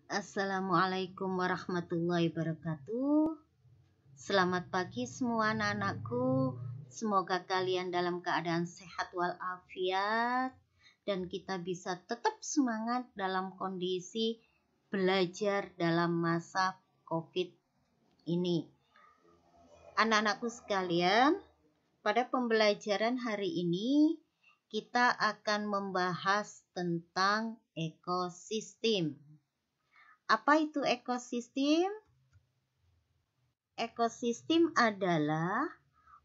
Assalamualaikum warahmatullahi wabarakatuh. Selamat pagi semua anak-anakku. Semoga kalian dalam keadaan sehat walafiat dan kita bisa tetap semangat dalam kondisi belajar dalam masa COVID ini. Anak-anakku sekalian, pada pembelajaran hari ini kita akan membahas tentang ekosistem. Apa itu ekosistem? Ekosistem adalah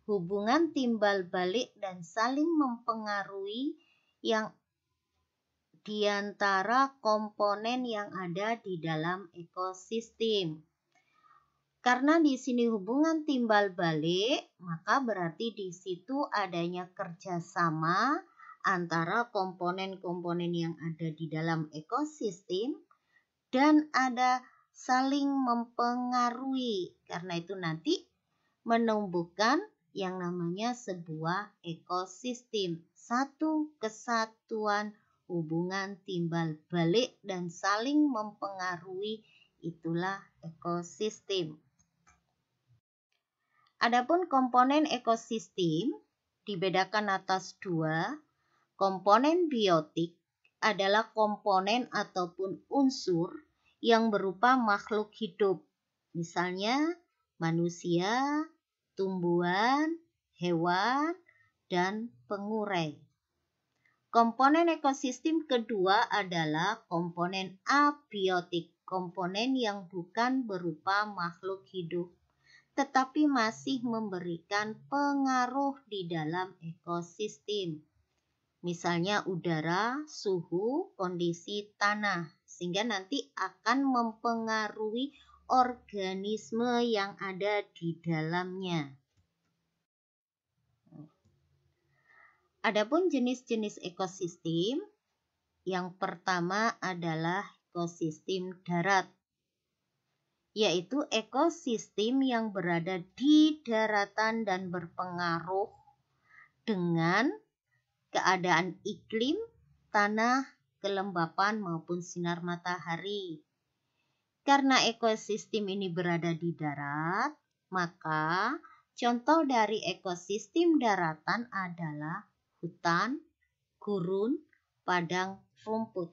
hubungan timbal balik dan saling mempengaruhi yang diantara komponen yang ada di dalam ekosistem. Karena di sini hubungan timbal balik, maka berarti di situ adanya kerjasama antara komponen-komponen yang ada di dalam ekosistem dan ada saling mempengaruhi. Karena itu nanti menumbuhkan yang namanya sebuah ekosistem. Satu kesatuan hubungan timbal balik dan saling mempengaruhi, itulah ekosistem. Adapun komponen ekosistem dibedakan atas dua. Komponen biotik adalah komponen ataupun unsur yang berupa makhluk hidup, misalnya manusia, tumbuhan, hewan, dan pengurai. Komponen ekosistem kedua adalah komponen abiotik, komponen yang bukan berupa makhluk hidup, tetapi masih memberikan pengaruh di dalam ekosistem. Misalnya udara, suhu, kondisi tanah, sehingga nanti akan mempengaruhi organisme yang ada di dalamnya. Adapun jenis-jenis ekosistem, yang pertama adalah ekosistem darat, yaitu ekosistem yang berada di daratan dan berpengaruh dengan keadaan iklim, tanah, kelembapan maupun sinar matahari. Karena ekosistem ini berada di darat, maka contoh dari ekosistem daratan adalah hutan, gurun, padang rumput.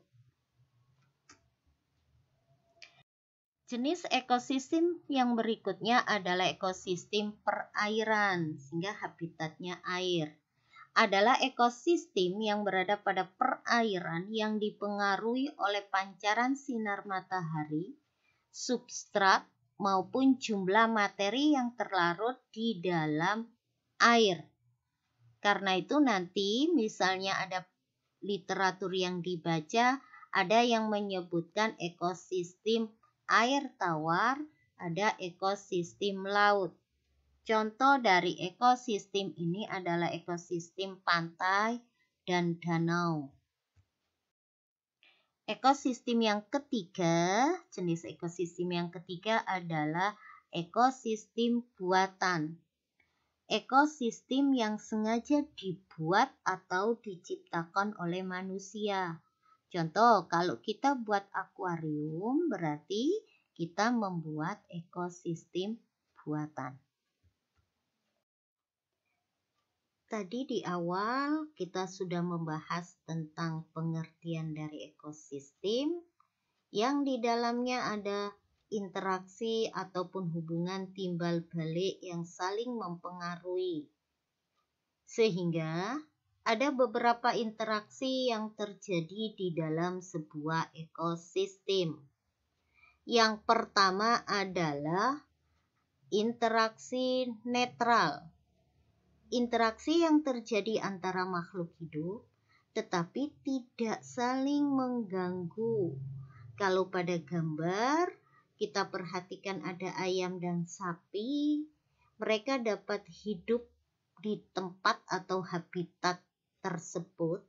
Jenis ekosistem yang berikutnya adalah ekosistem perairan, sehingga habitatnya air. Adalah ekosistem yang berada pada perairan yang dipengaruhi oleh pancaran sinar matahari, substrat, maupun jumlah materi yang terlarut di dalam air. Karena itu nanti misalnya ada literatur yang dibaca, ada yang menyebutkan ekosistem air tawar, ada ekosistem laut. Contoh dari ekosistem ini adalah ekosistem pantai dan danau. Ekosistem yang ketiga, jenis ekosistem yang ketiga adalah ekosistem buatan. Ekosistem yang sengaja dibuat atau diciptakan oleh manusia. Contoh, kalau kita buat akuarium, berarti kita membuat ekosistem buatan. Tadi di awal kita sudah membahas tentang pengertian dari ekosistem yang di dalamnya ada interaksi ataupun hubungan timbal balik yang saling mempengaruhi. Sehingga ada beberapa interaksi yang terjadi di dalam sebuah ekosistem. Yang pertama adalah interaksi netral. Interaksi yang terjadi antara makhluk hidup tetapi tidak saling mengganggu. Kalau pada gambar kita perhatikan ada ayam dan sapi, mereka dapat hidup di tempat atau habitat tersebut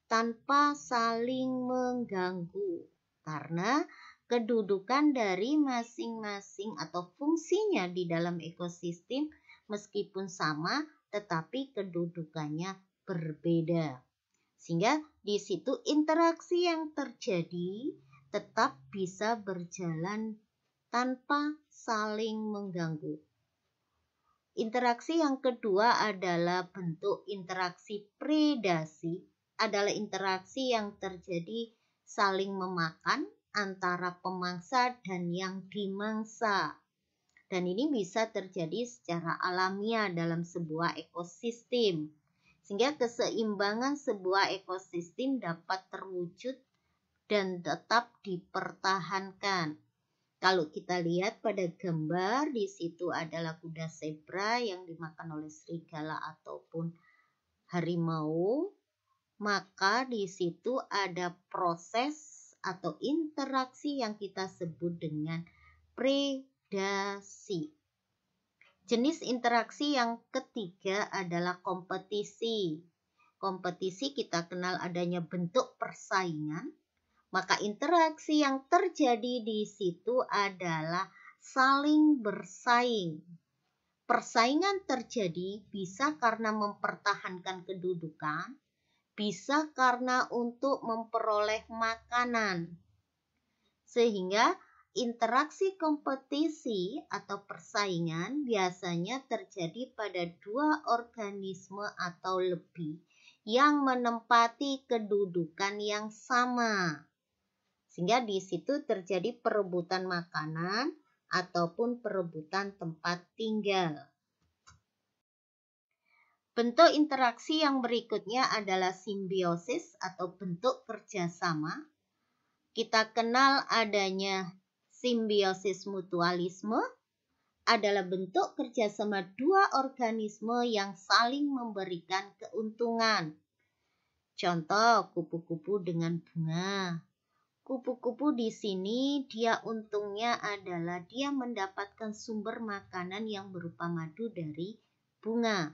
tanpa saling mengganggu karena kedudukan dari masing-masing atau fungsinya di dalam ekosistem meskipun sama tetapi kedudukannya berbeda. Sehingga di situ interaksi yang terjadi tetap bisa berjalan tanpa saling mengganggu. Interaksi yang kedua adalah bentuk interaksi predasi, adalah interaksi yang terjadi saling memakan antara pemangsa dan yang dimangsa. Dan ini bisa terjadi secara alamiah dalam sebuah ekosistem. Sehingga keseimbangan sebuah ekosistem dapat terwujud dan tetap dipertahankan. Kalau kita lihat pada gambar, di situ adalah kuda zebra yang dimakan oleh serigala ataupun harimau, maka di situ ada proses atau interaksi yang kita sebut dengan predasi. Jenis interaksi yang ketiga adalah kompetisi. Kompetisi kita kenal adanya bentuk persaingan. Maka interaksi yang terjadi di situ adalah saling bersaing. Persaingan terjadi bisa karena mempertahankan kedudukan, bisa karena untuk memperoleh makanan. Sehingga interaksi kompetisi atau persaingan biasanya terjadi pada dua organisme atau lebih yang menempati kedudukan yang sama. Sehingga di situ terjadi perebutan makanan ataupun perebutan tempat tinggal. Bentuk interaksi yang berikutnya adalah simbiosis atau bentuk kerjasama. Kita kenal adanya simbiosis mutualisme, adalah bentuk kerjasama dua organisme yang saling memberikan keuntungan. Contoh, kupu-kupu dengan bunga. Kupu-kupu di sini dia untungnya adalah dia mendapatkan sumber makanan yang berupa madu dari bunga.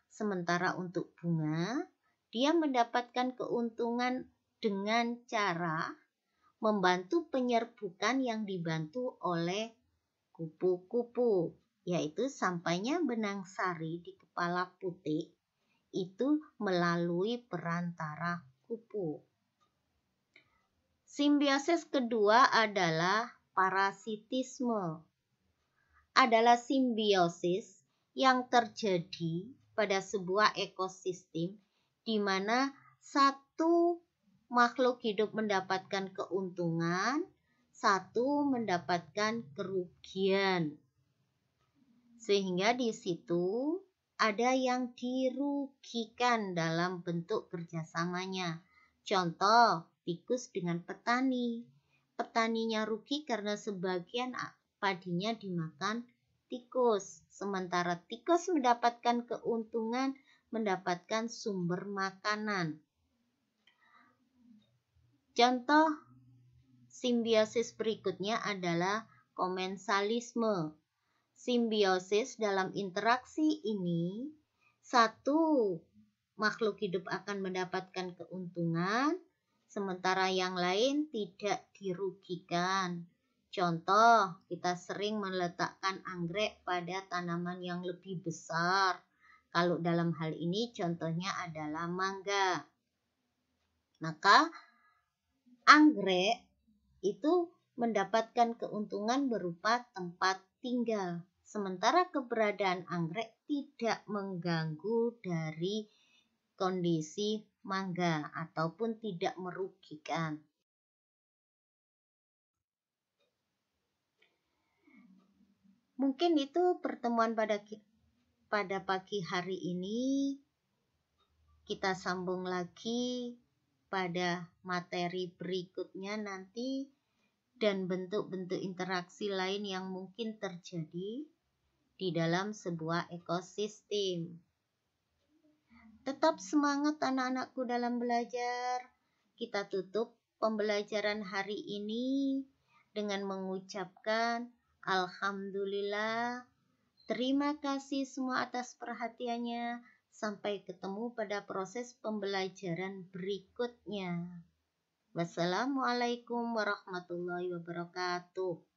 Sementara untuk bunga, dia mendapatkan keuntungan dengan cara membantu penyerbukan yang dibantu oleh kupu-kupu, yaitu sampainya benang sari di kepala putik itu melalui perantara kupu. Simbiosis kedua adalah parasitisme. Adalah simbiosis yang terjadi pada sebuah ekosistem di mana satu makhluk hidup mendapatkan keuntungan, satu mendapatkan kerugian. Sehingga di situ ada yang dirugikan dalam bentuk kerjasamanya. Contoh, tikus dengan petani. Petaninya rugi karena sebagian padinya dimakan tikus. Sementara tikus mendapatkan keuntungan, mendapatkan sumber makanan. Contoh simbiosis berikutnya adalah komensalisme. Simbiosis dalam interaksi ini, satu makhluk hidup akan mendapatkan keuntungan, sementara yang lain tidak dirugikan. Contoh, kita sering meletakkan anggrek pada tanaman yang lebih besar. Kalau dalam hal ini contohnya adalah mangga. Maka anggrek itu mendapatkan keuntungan berupa tempat tinggal. Sementara keberadaan anggrek tidak mengganggu dari kondisi mangga ataupun tidak merugikan. Mungkin itu pertemuan pada pagi hari ini. Kita sambung lagi pada materi berikutnya nanti dan bentuk-bentuk interaksi lain yang mungkin terjadi di dalam sebuah ekosistem. Tetap semangat anak-anakku dalam belajar. Kita tutup pembelajaran hari ini dengan mengucapkan alhamdulillah. Terima kasih semua atas perhatiannya. Sampai ketemu pada proses pembelajaran berikutnya. Wassalamualaikum warahmatullahi wabarakatuh.